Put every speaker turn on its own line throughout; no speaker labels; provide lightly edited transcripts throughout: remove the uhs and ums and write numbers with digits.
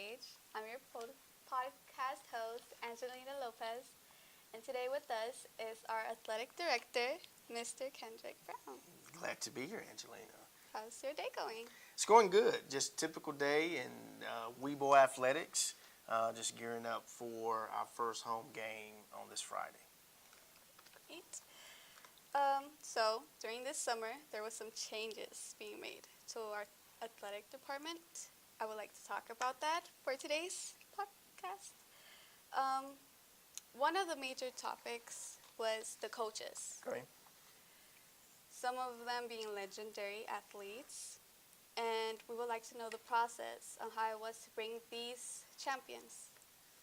SportsPage. I'm your podcast host, Angelina Lopez, and today with us is our athletic director, Mr. Kendrick Brown.
Glad to be here, Angelina.
How's your day going?
It's going good. Just typical day in Weebo Athletics. Just gearing up for our first home game on this Friday.
Great. So during this summer, there was some changes being made to our athletic department. I would like to talk about that for today's podcast. One of the major topics was the coaches.
Okay.
Some of them being legendary athletes, and we would like to know the process on how it was to bring these champions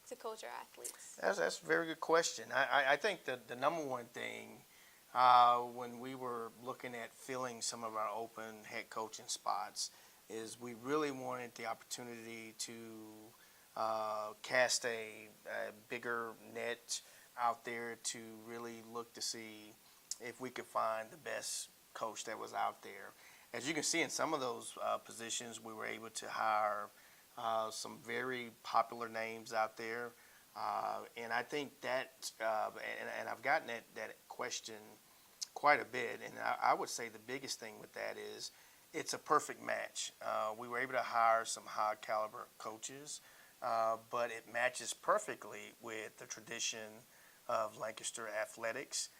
to coach our athletes.
That's a very good question. I think that the number one thing when we were looking at filling some of our open head coaching spots is we really wanted the opportunity to cast a bigger net out there to really look to see if we could find the best coach that was out there. As you can see in some of those positions, we were able to hire some very popular names out there. And I think that, and I've gotten that question quite a bit, and I would say the biggest thing with that is it's a perfect match. We were able to hire some high caliber coaches, but it matches perfectly with the tradition of Lancaster athletics.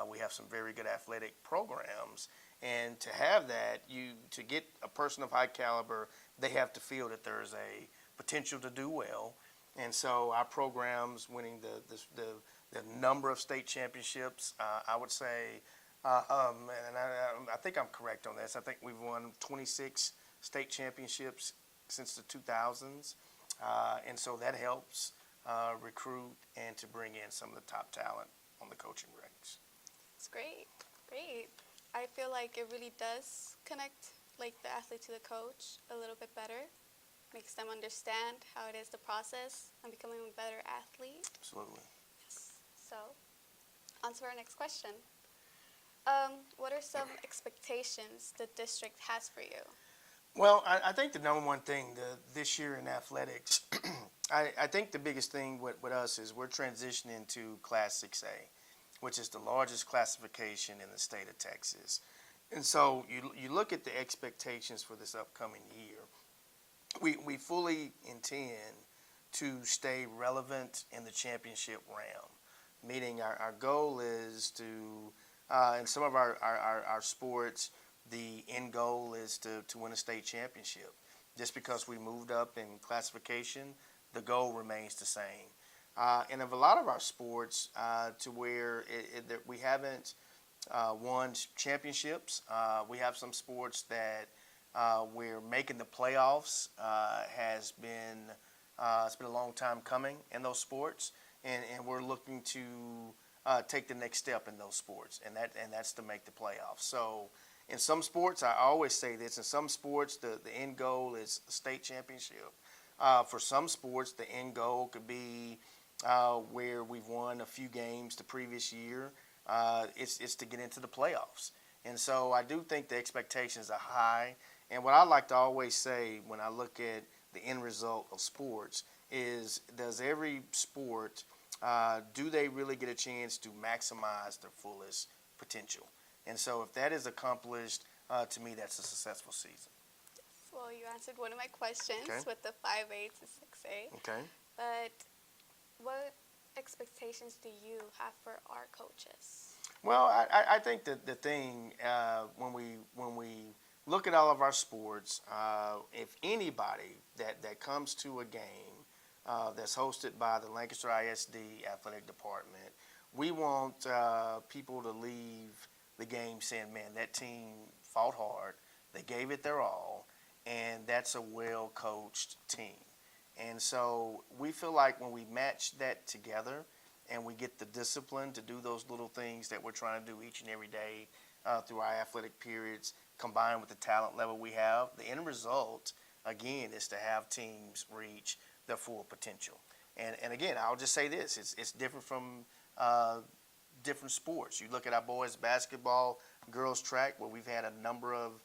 We have some very good athletic programs, and to have that, to get a person of high caliber, they have to feel that there's a potential to do well. And so our programs winning the number of state championships, I would say, and I think I'm correct on this. I think we've won 26 state championships since the 2000s, and so that helps recruit and to bring in some of the top talent on the coaching ranks.
It's great. I feel like it really does connect like the athlete to the coach a little bit better. Makes them understand how it is the process and becoming a better athlete.
Absolutely.
Yes. So, on to our next question. What are some expectations the district has for you?
Well, I think the number one thing this year in athletics, I think the biggest thing with us is we're transitioning to Class 6A, which is the largest classification in the state of Texas. And so you look at the expectations for this upcoming year. We fully intend to stay relevant in the championship realm, meaning our goal is to, in some of our sports, the end goal is to win a state championship. Just because we moved up in classification, the goal remains the same. And of a lot of our sports, to where we haven't won championships, we have some sports that we're making the playoffs. Has been it's been a long time coming in those sports, and we're looking to take the next step in those sports, and that's to make the playoffs. So in some sports, I always say this, in some sports the end goal is a state championship. For some sports, the end goal could be where we've won a few games the previous year. It's to get into the playoffs. And so I do think the expectations are high. And what I like to always say when I look at the end result of sports is, does every sport, do they really get a chance to maximize their fullest potential? And so if that is accomplished, to me, that's a successful season.
Well, you answered one of my questions with the 5A to 6A.
Okay.
But what expectations do you have for our coaches?
Well, I think that the thing when we look at all of our sports, if anybody that comes to a game that's hosted by the Lancaster ISD athletic department, we want people to leave the game saying, man, that team fought hard, they gave it their all, and that's a well-coached team. And so we feel like when we match that together and we get the discipline to do those little things that we're trying to do each and every day through our athletic periods, combined with the talent level we have, the end result, again, is to have teams reach their full potential. And again, I'll just say this, it's different from different sports. You look at our boys basketball, girls track, where we've had a number of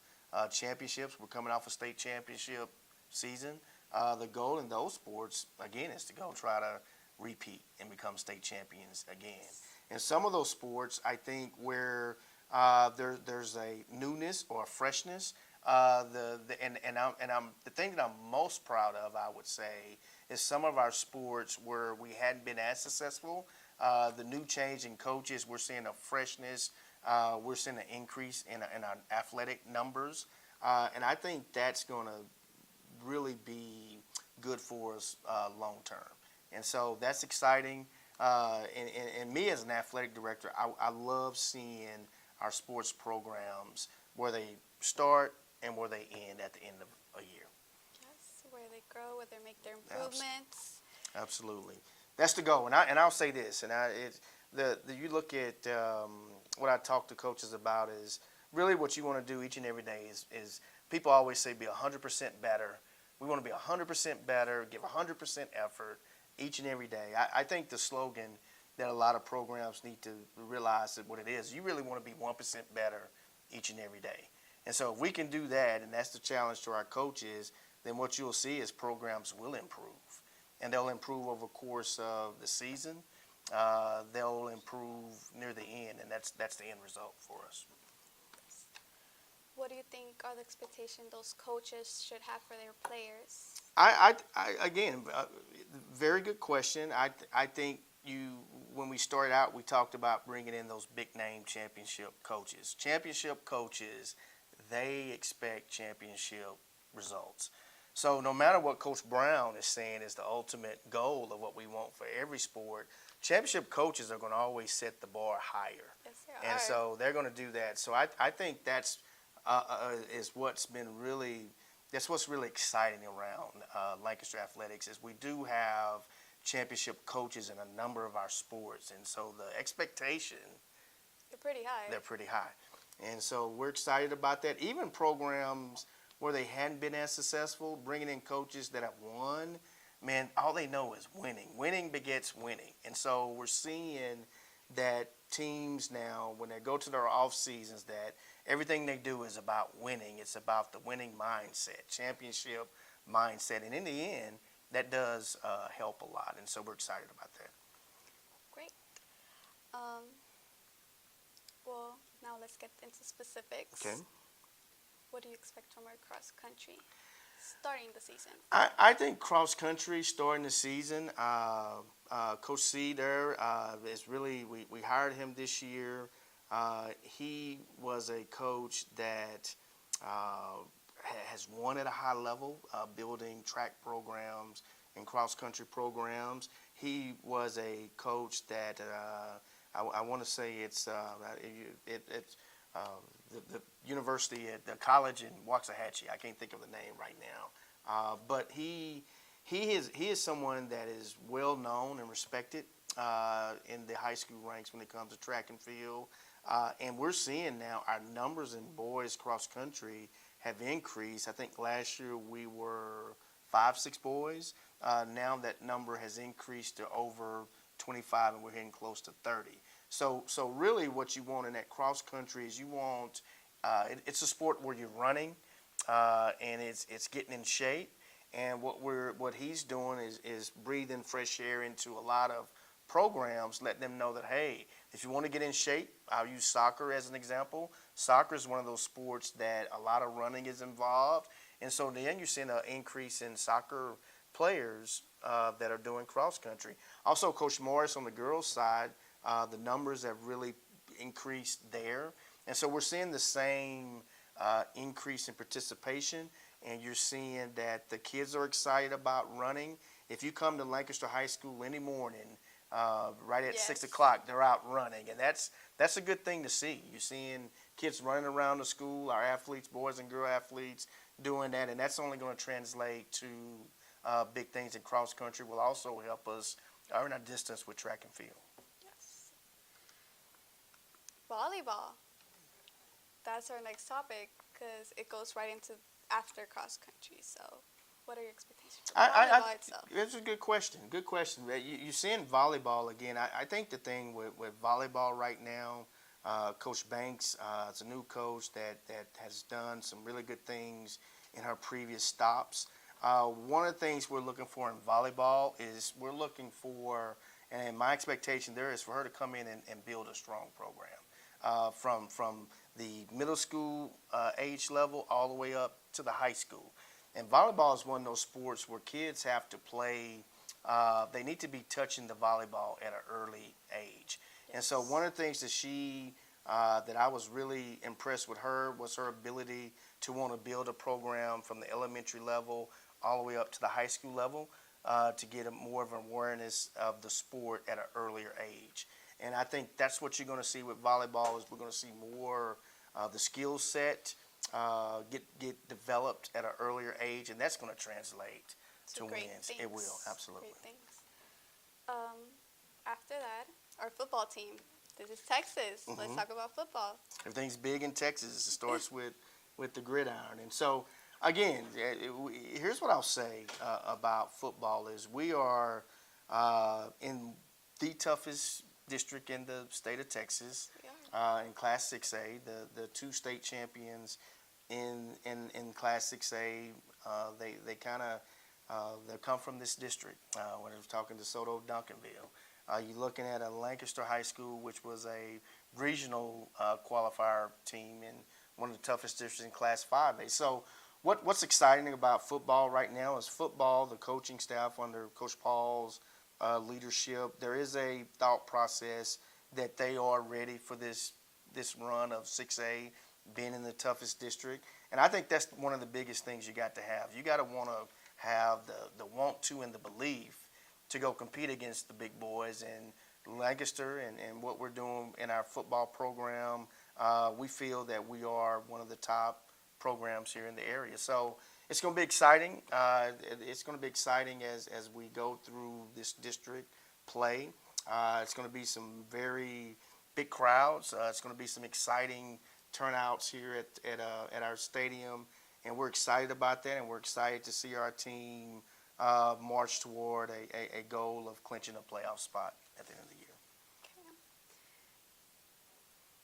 championships. We're coming off a state championship season. the goal in those sports, again, is to go try to repeat and become state champions again. In some of those sports, I think where there's a newness or a freshness. The thing that I'm most proud of, I would say, is some of our sports where we hadn't been as successful. The new change in coaches, we're seeing a freshness. We're seeing an increase in our athletic numbers, and I think that's going to really be good for us long term. And so that's exciting. And me as an athletic director, I love seeing our sports programs where they start and where they end at the end of a year.
Yes, where they grow, where they make their improvements.
Absolutely, that's the goal. I'll say this, you look at what I talk to coaches about is really what you want to do each and every day is people always say be 100% better. We want to be 100% better, give 100% effort each and every day. I think the slogan that a lot of programs need to realize that what it is, you really want to be 1% better each and every day. And so if we can do that, and that's the challenge to our coaches, then what you'll see is programs will improve. And they'll improve over the course of the season. They'll improve near the end, and that's the end result for us.
What do you think are the expectations those coaches should have for their players?
Again, very good question. I think when we started out, we talked about bringing in those big name championship coaches. Championship coaches, they expect championship results. So no matter what Coach Brown is saying is the ultimate goal of what we want for every sport, championship coaches are going to always set the bar higher.
Yes, they are.
And so they're going to do that. So I think that's is what's really exciting around Lancaster Athletics is we do have championship coaches in a number of our sports, and so the expectation they're pretty high, and so we're excited about that. Even programs where they hadn't been as successful, bringing in coaches that have won, man, all they know is winning begets winning. And so we're seeing that teams now, when they go to their off seasons, that everything they do is about winning. It's about the winning mindset, championship mindset. And in the end, that does help a lot. And so we're excited about that.
Great. Well, now let's get into specifics.
Okay.
What do you expect from our cross country starting the season?
I think cross country starting the season, Coach C there is really, we hired him this year. He was a coach that has won at a high level, building track programs and cross country programs. He was a coach that I want to say it's the university at the college in Waxahachie. I can't think of the name right now, but he is someone that is well known and respected in the high school ranks when it comes to track and field. And we're seeing now our numbers in boys cross country have increased. I think last year we were 5-6 boys. Now that number has increased to over 25, and we're hitting close to 30. So really what you want in that cross country is you want, it's a sport where you're running and it's getting in shape. And what he's doing is breathing fresh air into a lot of programs, letting them know that, hey, if you want to get in shape, I'll use soccer as an example. Soccer is one of those sports that a lot of running is involved. And so then you're seeing an increase in soccer players that are doing cross country. Also, Coach Morris on the girls' side, the numbers have really increased there. And so we're seeing the same increase in participation, and you're seeing that the kids are excited about running. If you come to Lancaster High School any morning, right at 6 o'clock, they're out running, and that's a good thing to see. You're seeing kids running around the school, our athletes, boys and girl athletes, doing that, and that's only going to translate to big things in cross country. Will also help us earn our distance with track and field.
Yes. Volleyball. That's our next topic because it goes right into after cross country. So, what are your expectations for volleyball itself?
It's a good question. Good question. You're seeing volleyball again. I think the thing with volleyball right now, Coach Banks is a new coach that has done some really good things in her previous stops. One of the things we're looking for in volleyball is we're looking for, and my expectation there is for her to come in and build a strong program from the middle school age level all the way up to the high school. And volleyball is one of those sports where kids have to play. They need to be touching the volleyball at an early age. And so one of the things that I was really impressed with her was her ability to want to build a program from the elementary level all the way up to the high school level to get more of an awareness of the sport at an earlier age. And I think that's what you're going to see with volleyball is we're going to see more the skill set get developed at an earlier age, and that's going to translate to wins.
Things.
It will, absolutely.
Great things. After that, our football team. This is Texas.
Mm-hmm.
Let's talk about football.
Everything's big in Texas. It starts with the gridiron. And so, again, here's what I'll say about football is we are in the toughest district in the state of Texas in Class 6A. The two state champions in Class 6A, they kind of they come from this district. When I was talking to Soto Duncanville. You're looking at a Lancaster High School, which was a regional qualifier team in one of the toughest districts in Class 5A. So what's exciting about football right now is football, the coaching staff under Coach Paul's leadership, there is a thought process that they are ready for this run of 6A, being in the toughest district. And I think that's one of the biggest things you got to have. You got to want to have the want to and the belief to go compete against the big boys. And Lancaster and what we're doing in our football program, we feel that we are one of the top programs here in the area. So it's going to be exciting. It's going to be exciting as we go through this district play. It's going to be some very big crowds. It's going to be some exciting turnouts here at our stadium. And we're excited about that, and we're excited to see our team march toward a goal of clinching a playoff spot at the end of the year.
Okay.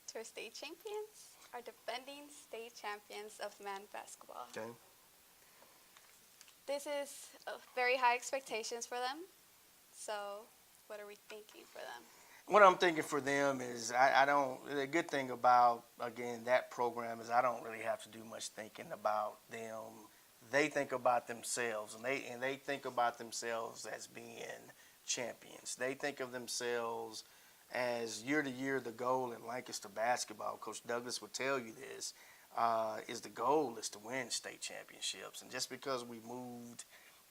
To our state champions, our defending state champions of men's basketball.
Okay.
This is very high expectations for them. So what are we thinking for them?
What I'm thinking for them is I don't. The good thing about, again, that program is I don't really have to do much thinking about them. They think about themselves, and they think about themselves as being champions. They think of themselves as year to year the goal in Lancaster basketball. Coach Douglas would tell you this, is the goal is to win state championships. And just because we moved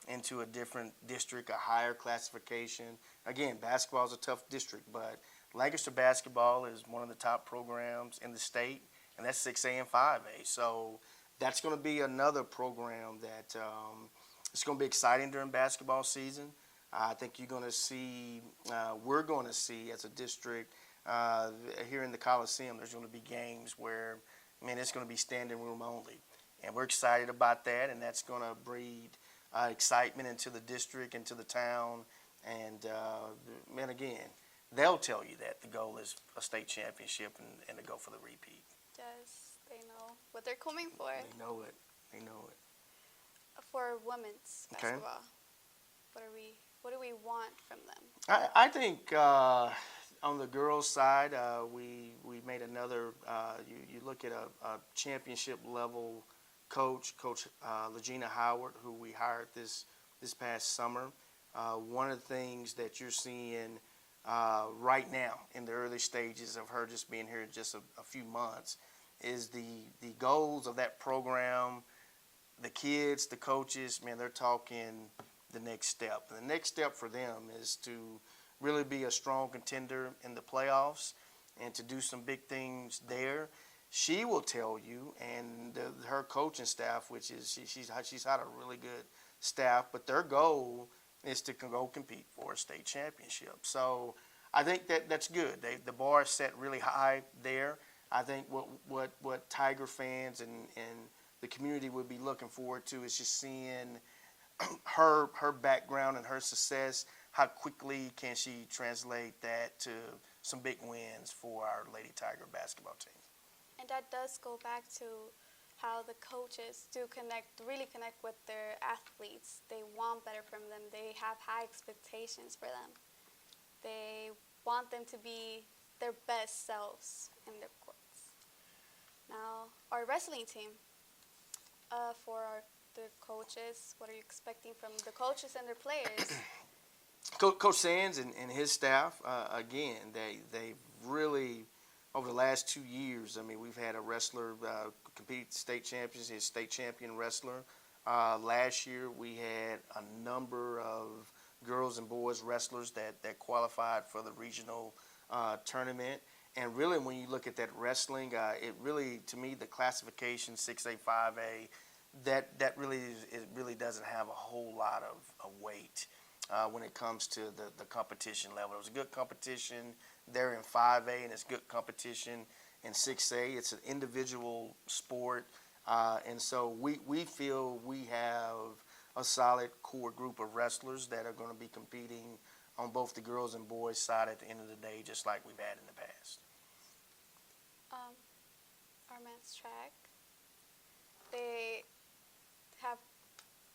into a different district, a higher classification, again, basketball is a tough district, but Lancaster basketball is one of the top programs in the state, and that's 6A and 5A. So that's going to be another program that it's going to be exciting during basketball season. I think you're going to see, we're going to see as a district here in the Coliseum, there's going to be games where, it's going to be standing room only. And we're excited about that, and that's going to breed excitement into the district, into the town. And, again, they'll tell you that the goal is a state championship and to go for the repeat.
Yes, they know what they're coming for.
They know it.
For women's basketball, what do we want from them?
I think on the girls' side, we made another. You look at a championship level coach, Coach Legina Howard, who we hired this past summer. One of the things that you're seeing right now in the early stages of her just being here just a few months is the goals of that program. The kids, the coaches, they're talking the next step. And the next step for them is to really be a strong contender in the playoffs and to do some big things there. She will tell you, and her coaching staff, which is she's had a really good staff, but their goal is to go compete for a state championship. So I think that's good. The bar is set really high there. I think what Tiger fans and the community would be looking forward to is just seeing her background and her success. How quickly can she translate that to some big wins for our Lady Tiger basketball team?
And that does go back to how the coaches do really connect with their athletes. They want better from them. They have high expectations for them. They want them to be their best selves in their courts. Now, our wrestling team, the coaches, what are you expecting from the coaches and their players?
Coach Sands and his staff, again, they've really, over the last 2 years, I mean, we've had a wrestler compete state champions, his state champion wrestler. Last year, we had a number of girls and boys wrestlers that qualified for the regional tournament. And really, when you look at that wrestling, it really, to me, the classification 6A, 5A, that really it really doesn't have a whole lot of weight when it comes to the competition level. It was a good competition there in 5A, and it's good competition in 6A. It's an individual sport, and so we feel we have a solid core group of wrestlers that are going to be competing on both the girls and boys side at the end of the day, just like we've had in the past.
Our men's track, they have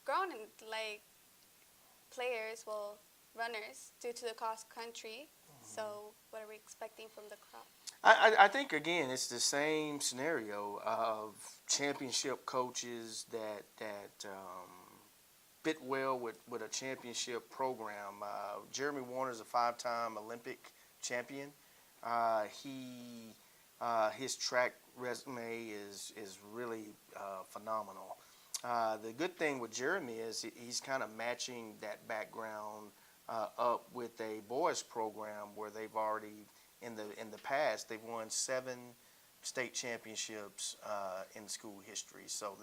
grown in like players, runners, due to the cross country. So what are we expecting from the crop?
I think, again, it's the same scenario of championship coaches that fit well with a championship program. Jeremy Warner is a 5-time Olympic champion. His track resume is really phenomenal. The good thing with Jeremy is he's kind of matching that background up with a boys program where they've already in the past they've won 7 state championships in school history. So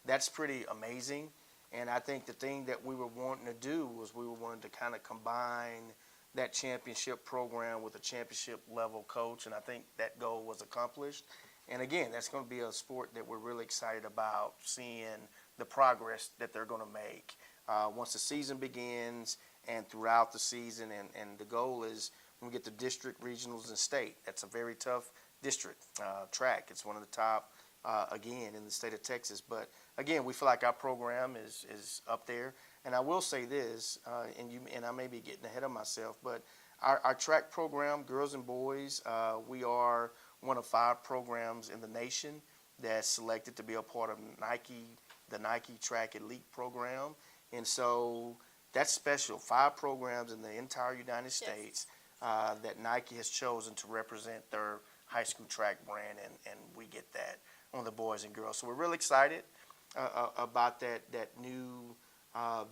that's pretty amazing. And I think the thing that we were wanting to do was we were wanting to kind of combine that championship program with a championship level coach, and I think that goal was accomplished. And again, that's going to be a sport that we're really excited about seeing the progress that they're going to make once the season begins and throughout the season. And the goal is when we get to district, regionals, and state. That's a very tough district track. It's one of the top, again, in the state of Texas. But again, we feel like our program is up there. And I will say this, and I may be getting ahead of myself, but our track program, girls and boys, we are one of 5 programs in the nation that's selected to be a part of the Nike Track Elite program. And so that's special. 5 programs in the entire United States that Nike has chosen to represent their high school track brand, and we get that on the boys and girls. So we're really excited about that new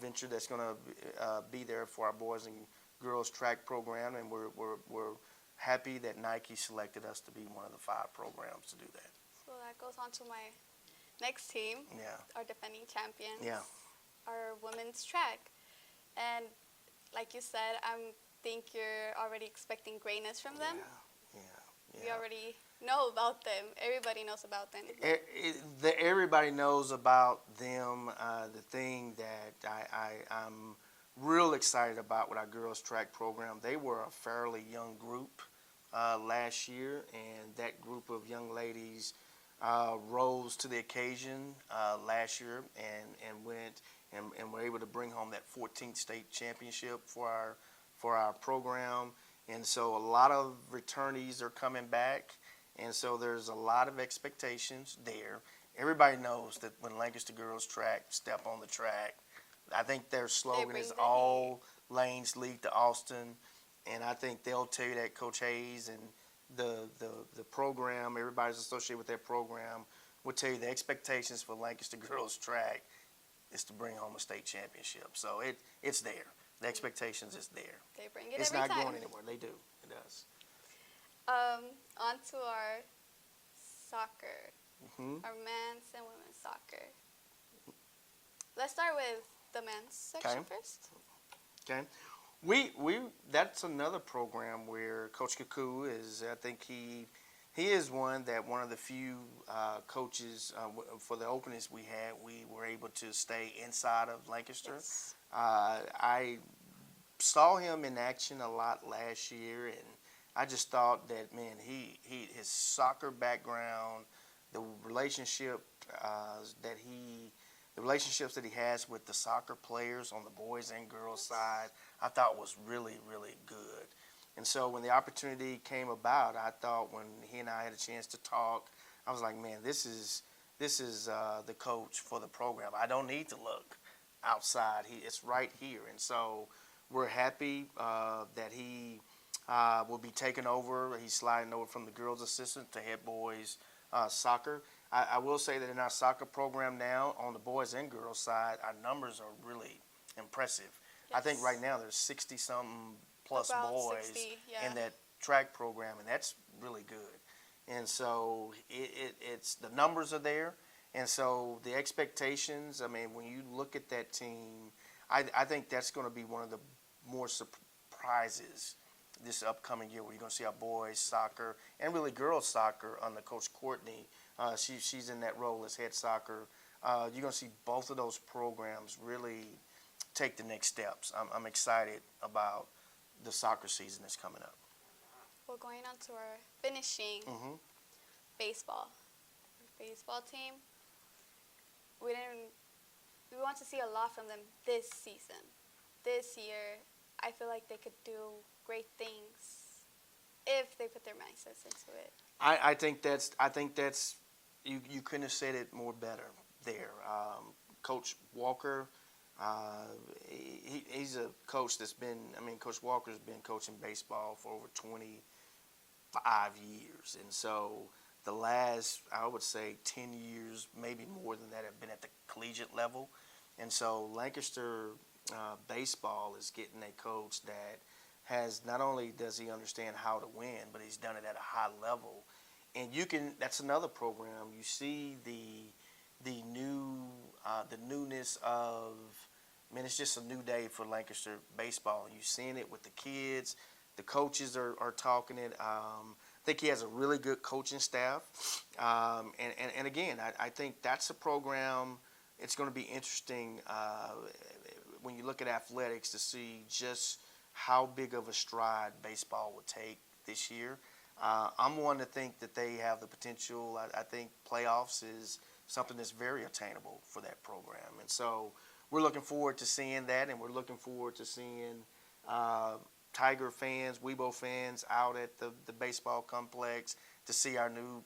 venture that's going to be there for our boys and girls track program, and we're happy that Nike selected us to be one of the 5 programs to do that.
So that goes on to my next team, our defending champions, our women's track. And like you said, I think you're already expecting greatness from them.
Yeah.
We already know about them. Everybody knows about them.
Everybody knows about them. The thing that I'm real excited about with our girls track program, they were a fairly young group last year, and that group of young ladies rose to the occasion last year and went and were able to bring home that 14th state championship for our program. And so a lot of returnees are coming back, and so there's a lot of expectations there. Everybody knows that when Lancaster girls track step on the track, I think their slogan is all lanes lead to Austin, and I think they'll tell you that Coach Hayes and the program, everybody's associated with that program, will tell you the expectations for Lancaster girls track is to bring home a state championship. So it's there. The expectations is there.
They bring it
it's
every time.
It's not going anywhere. They do. It does.
On to our soccer, our men's and women's soccer. Let's start with the men's section first.
Okay. We that's another program where Coach Kaku is. I think he is one of the few coaches for the openings we had. We were able to stay inside of Lancaster.
Yes.
I saw him in action a lot last year, and I just thought that, man, his soccer background, the relationship that he the relationships that he has with the soccer players on the boys and girls side, I thought was really, really good. And so when the opportunity came about, I thought when he and I had a chance to talk, I was like, man, this is the coach for the program. I don't need to look outside. It's right here. And so we're happy that he will be taking over. He's sliding over from the girls' assistant to head boys soccer. I will say that in our soccer program now, on the boys and girls side, our numbers are really impressive. I think right now there's 60-something plus
About
boys
60, yeah.
in that track program, and that's really good. And so it's the numbers are there, and so the expectations. I mean, when you look at that team, I think that's going to be one of the more surprises this upcoming year, where you're going to see our boys soccer and really girls soccer under Coach Courtney. She's in that role as head soccer. You're going to see both of those programs really take the next steps. I'm excited about the soccer season that's coming up.
Well, going on to our finishing baseball team, we want to see a lot from them this season. This year, I feel like they could do great things if they put their mindsets into it.
I think that's you couldn't have said it more better there. Coach Walker, he's a coach that's been. I mean, Coach Walker's been coaching baseball for over 25 years, and so the last, I would say, 10 years, maybe more than that, have been at the collegiate level. And so Lancaster baseball is getting a coach that has, not only does he understand how to win, but he's done it at a high level. And that's another program. You see the newness of, man, it's just a new day for Lancaster baseball. You've seen it with the kids. The coaches are talking it. I think he has a really good coaching staff. And again, I think that's a program. It's going to be interesting when you look at athletics to see just how big of a stride baseball will take this year. I'm one to think that they have the potential. I think playoffs is something that's very attainable for that program. And so we're looking forward to seeing that, and we're looking forward to seeing Tiger fans, Weibo fans out at the baseball complex to see our new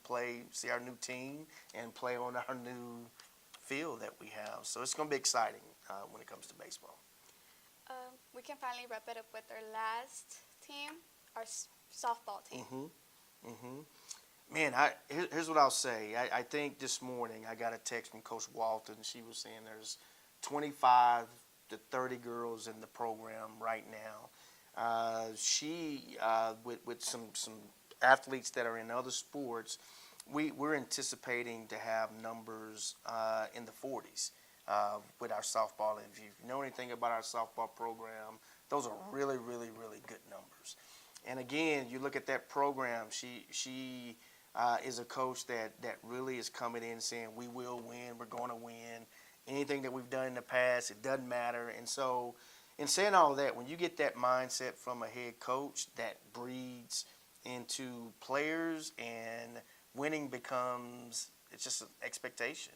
team, and play on our new field that we have. So it's going to be exciting when it comes to baseball.
We can finally wrap it up with our last team, our softball team.
Man, here's what I'll say. I think this morning I got a text from Coach Walton. She was saying there's 25 to 30 girls in the program right now. She, with some athletes that are in other sports, we're anticipating to have numbers in the 40s with our softball. And if you know anything about our softball program, those are really, really, really good numbers. And again, you look at that program, she is a coach that really is coming in saying, we will win, we're going to win. Anything that we've done in the past, it doesn't matter. And so in saying all that, when you get that mindset from a head coach, that breeds into players, and winning becomes, it's just an expectation.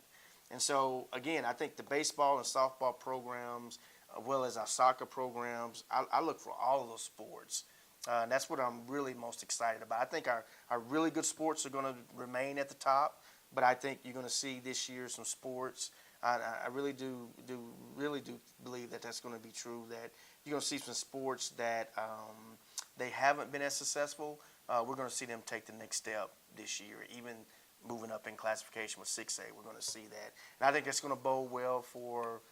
And so, again, I think the baseball and softball programs, as well as our soccer programs, I look for all of those sports. And that's what I'm really most excited about. I think our really good sports are going to remain at the top, but I think you're going to see this year some sports. I really do believe that that's going to be true, that you're going to see some sports that they haven't been as successful. We're going to see them take the next step this year, even moving up in classification with 6A. We're going to see that. And I think that's going to bode well for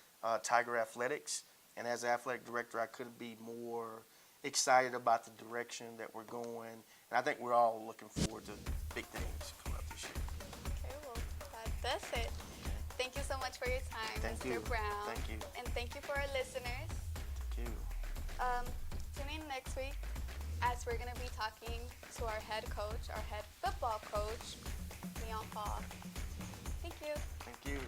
Tiger Athletics. And as athletic director, I couldn't be more excited about the direction that we're going. And I think we're all looking forward to big things coming up this year.
Okay, well, that's it. Thank you so much for your time, Mr. Brown.
Thank you.
And thank you for our listeners.
Thank you.
Tune in next week as we're going to be talking to our head coach, our head football coach, Leon Paul. Thank you.
Thank you.